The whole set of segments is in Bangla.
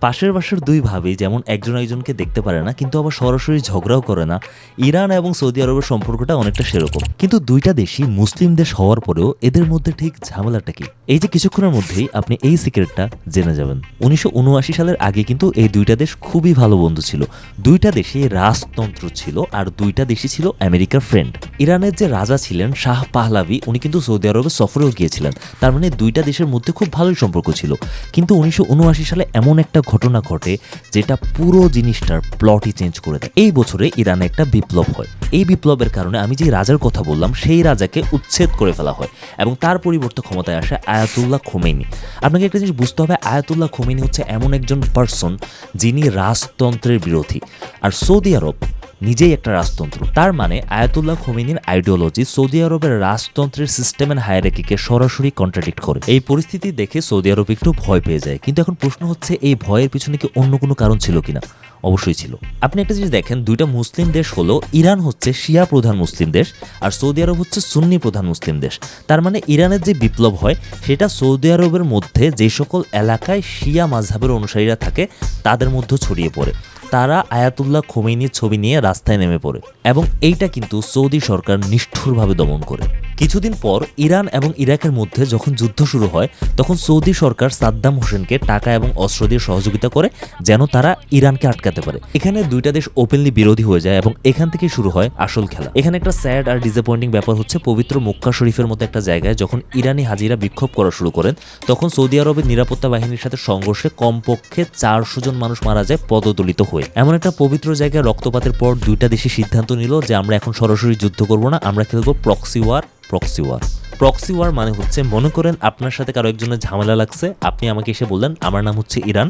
পাশের বাসার দুই ভাবি যেমন একজন একজনকে দেখতে পারে না, কিন্তু আবার সরাসরি ঝগড়াও করে না। ইরান এবং সৌদি আরবের সম্পর্কটা অনেকটা সেরকম। কিন্তু দুইটা দেশই মুসলিম দেশ হওয়ার পরেও এদের মধ্যে ঠিক ঝামেলাটা কি, এই যে কিছুক্ষণের মধ্যেই আপনি এই সিক্রেটটা জেনে যাবেন। 1979 সালের আগে কিন্তু এই দুইটা দেশ খুবই ভালো বন্ধু ছিল। দুইটা দেশে রাজতন্ত্র ছিল আর দুইটা দেশই ছিল আমেরিকার ফ্রেন্ড। ইরানের যে রাজা ছিলেন শাহ পাহলাভি, উনি কিন্তু সৌদি আরবে সফরেও গিয়েছিলেন। তার মানে দুইটা দেশের মধ্যে খুব ভালোই সম্পর্ক ছিল। কিন্তু 1979 সালে এমন একটা ঘটনা ঘটে যেটা পুরো জিনিসটার প্লটই চেঞ্জ করে দেয়। এই বছরে ইরানে একটা বিপ্লব হয়। এই বিপ্লবের কারণে আমি যে রাজার কথা বললাম সেই রাজাকে উচ্ছেদ করে ফেলা হয় এবং তার পরিবর্তে ক্ষমতায় আসে আয়াতুল্লাহ খোমেনি। আপনাকে একটা জিনিস বুঝতে হবে, আয়াতুল্লাহ খোমেনি হচ্ছে এমন একজন পার্সন যিনি রাজতন্ত্রের বিরোধী, আর সৌদি আরব নিজেই একটা রাজতন্ত্র। তার মানে আয়াতুল্লাহ খোমেনির আইডিওলজি সৌদি আরবের রাজতন্ত্রের সিস্টেম এন্ড হায়ারার্কিকে সরাসরি কন্ট্রাডিক্ট করে। এই পরিস্থিতি দেখে সৌদি আরব একটু ভয় পেয়ে যায়। কিন্তু এখন প্রশ্ন হচ্ছে, এই ভয়ের পিছনে কি অন্য কোনো কারণ ছিল কিনা? অবশ্যই ছিল। আপনি একটা জিনিস দেখেন, দুইটা মুসলিম দেশ হলো, ইরান হচ্ছে শিয়া প্রধান মুসলিম দেশ আর সৌদি আরব হচ্ছে সুন্নি প্রধান মুসলিম দেশ। তার মানে ইরানের যে বিপ্লব হয় সেটা সৌদি আরবের মধ্যে যে সকল এলাকায় শিয়া মাযহাবের অনুসারীরা থাকে তাদের মধ্যে ছড়িয়ে পড়ে। তারা আয়াতুল্লাহ খোমেনির ছবি নিয়ে রাস্তায় নেমে পড়ে এবং এইটা কিন্তু সৌদি সরকার নিষ্ঠুরভাবে দমন করে। কিছুদিন পর ইরান এবং ইরাকের মধ্যে যখন যুদ্ধ শুরু হয় তখন সৌদি সরকার সাদ্দাম হোসেনকে টাকা এবং অস্ত্র দিয়ে সহযোগিতা করে যেন তারা ইরানকে আটকাতে পারে। এখানে দুইটা দেশ ওপেনলি বিরোধী হয়ে যায় এবং এখান থেকে শুরু হয় আসল খেলা। এখানে একটা স্যাড আর ডিসঅ্যাপয়েন্টিং ব্যাপার হচ্ছে, পবিত্র মক্কা শরীফের মতো একটা জায়গায় যখন ইরানি হাজিরা বিক্ষোভ করা শুরু করেন তখন সৌদি আরবের নিরাপত্তা বাহিনীর সাথে সংঘর্ষে কমপক্ষে 400 জন মানুষ মারা যায় পদদলিত হয়ে। এমন একটা পবিত্র জায়গায় রক্তপাতের পর দুইটা দেশই সিদ্ধান্ত নিল যে আমরা এখন সরাসরি যুদ্ধ করব না, আমরা খেলবো প্রক্সি ওয়ার। প্রক্সি ওয়ার মানে হচ্ছে, মনে করেন আপনার সাথে কারো একজনের ঝামেলা লাগছে, আপনি আমাকে এসে বললেন আমার নাম হচ্ছে ইরান,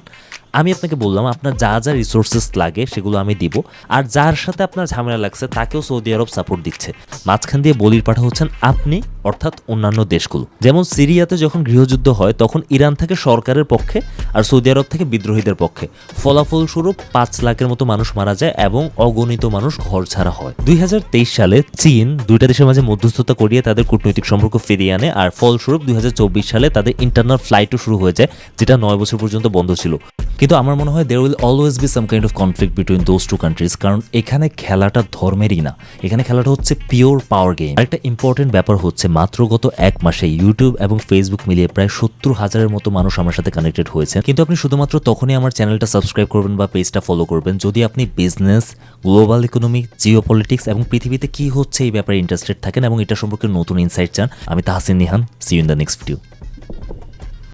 আমি আপনাকে বললাম আপনার যা যা রিসোর্সেস লাগে সেগুলো আমি দিব, আর যার সাথে আপনার ঝামেলা লাগছে তাকেও সৌদি আরব সাপোর্ট দিচ্ছে। মাঝখান দিয়ে বলির পাঠা হচ্ছেন আপনি, অর্থাৎ অন্যান্য দেশগুলো। যেমন সিরিয়াতে যখন গৃহযুদ্ধ হয় তখন ইরান থাকে সরকারের পক্ষে আর সৌদি আরব থেকে বিদ্রোহীদের পক্ষে। ফলাফলস্বরূপ 5 লাখের মতো মানুষ মারা যায় এবং অগণিত মানুষ ঘর ছাড়া হয়। 2023 সালে চীন দুইটা দেশের মাঝে মধ্যস্থতা করিয়ে তাদের কূটনৈতিক সম্পর্ক ফিরিয়ে আনে, আর ফলস্বরূপ 2024 সালে তাদের ইন্টারনাল ফ্লাইটও শুরু হয়ে যায়, যেটা 9 বছর পর্যন্ত বন্ধ ছিল। কিন্তু আমার মনে হয় there will always be some kind of conflict between those two countries, কারণ এখানে খেলাটা ধর্মেরই না, এখানে খেলাটা হচ্ছে পিওর পাওয়ার গেম। আরেকটা ইম্পর্টেন্ট ব্যাপার হচ্ছে, মাত্র গত 1 মাসে ইউটিউব এবং ফেসবুক মিলিয়ে প্রায় 70,000-এর মতো মানুষ আমার সাথে কানেক্টেড হয়েছে। কিন্তু আপনি শুধুমাত্র তখনই আমার চ্যানেলটা সাবস্ক্রাইব করবেন বা পেজটা ফলো করবেন যদি আপনি বিজনেস, গ্লোবাল ইকোনমি, জিওপলিটিক্স এবং পৃথিবীতে কি হচ্ছে এই ব্যাপারে ইন্টারেস্টেড থাকেন এবং এটা সম্পর্কে নতুন ইনসাইট চান। আমি Tahsin Nihan, see you in the next video.